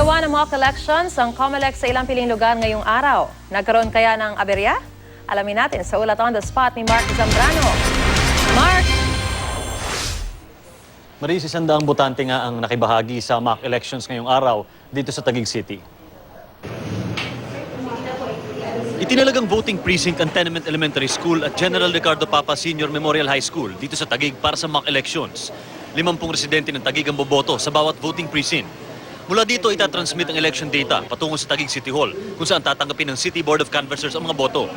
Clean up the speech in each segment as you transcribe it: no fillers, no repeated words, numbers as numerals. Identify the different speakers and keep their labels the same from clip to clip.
Speaker 1: Gumagawa ng mock elections ang COMELEC sa ilang piling lugar ngayong araw. Nagkaroon kaya ng aberya? Alamin natin sa ulat on the spot ni Mark Zambrano. Mark!
Speaker 2: Maris, 100 botante nga ang nakibahagi sa mock elections ngayong araw dito sa Taguig City. Itinalagang voting precinct ang Tenement Elementary School at General Ricardo Papa Senior Memorial High School dito sa Taguig para sa mock elections. 50 residente ng Taguig ang boboto sa bawat voting precinct. Mula dito, itatransmit ang election data patungo sa Taguig City Hall kung saan tatanggapin ng City Board of Canvassers ang mga boto.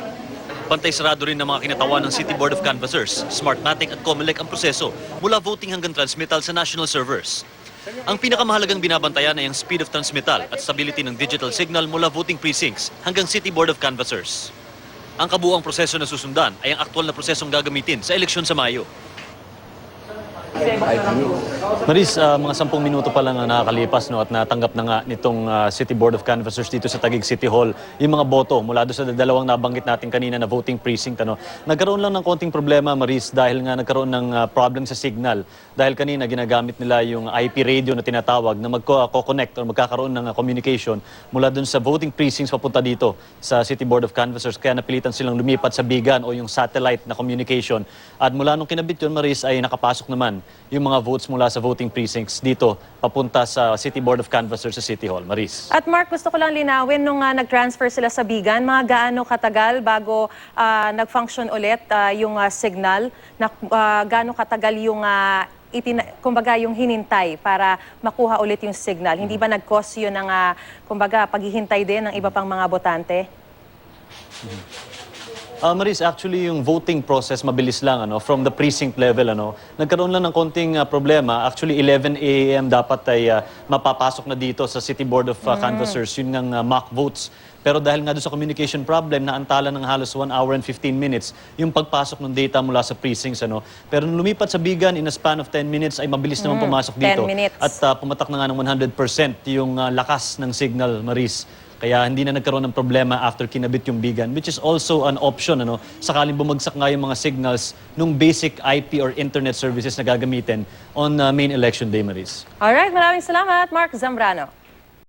Speaker 2: Pantay sarado rin ng mga kinatawan ng City Board of Canvassers, Smartmatic at COMELEC ang proseso mula voting hanggang transmittal sa national servers. Ang pinakamahalagang binabantayan ay ang speed of transmittal at stability ng digital signal mula voting precincts hanggang City Board of Canvassers. Ang kabuuang proseso na susundan ay ang aktwal na prosesong gagamitin sa eleksyon sa Mayo. Maris, mga 10 minuto pa lang ang nakakalipas at natanggap na nga nitong City Board of Canvassers dito sa Taguig City Hall yung mga boto mula doon sa dalawang nabanggit natin kanina na voting precinct. Nagkaroon lang ng konting problema, Maris, dahil nga nagkaroon ng problem sa signal. Dahil kanina ginagamit nila yung IP radio na tinatawag na magko-connect o magkakaroon ng communication mula doon sa voting precincts papunta dito sa City Board of Canvassers. Kaya napilitan silang lumipat sa bigan o yung satellite na communication. At mula nung kinabit yun, Maris, ay nakapasok naman yung mga votes mula sa voting precincts dito papunta sa City Board of Canvassers sa City Hall. Maris.
Speaker 1: At Mark, gusto ko lang linawin nung nag-transfer sila sa bigan, mga gaano katagal bago nag-function ulit yung signal, na gaano katagal yung kumbaga yung hinintay para makuha ulit yung signal. Hindi ba nag-cause yun ng kumbaga paghihintay din ng iba pang mga botante?
Speaker 2: Maris, actually yung voting process mabilis lang from the precinct level nagkaroon lang ng konting problema. Actually 11 AM dapat ay mapapasok na dito sa City Board of Canvassers yun ng mock votes. Pero dahil nga doon sa communication problem, naantala ng halos 1 hour and 15 minutes yung pagpasok ng data mula sa precincts. Pero nung lumipat sa bigan, in a span of 10 minutes, ay mabilis naman pumasok dito.
Speaker 1: 10 minutes.
Speaker 2: At pumatak na nga ng 100% yung lakas ng signal, Maris. Kaya hindi na nagkaroon ng problema after kinabit yung bigan, which is also an option, sakaling bumagsak nga yung mga signals nung basic IP or internet services na gagamitin on main election day, Maris.
Speaker 1: Alright, maraming salamat, Mark Zambrano.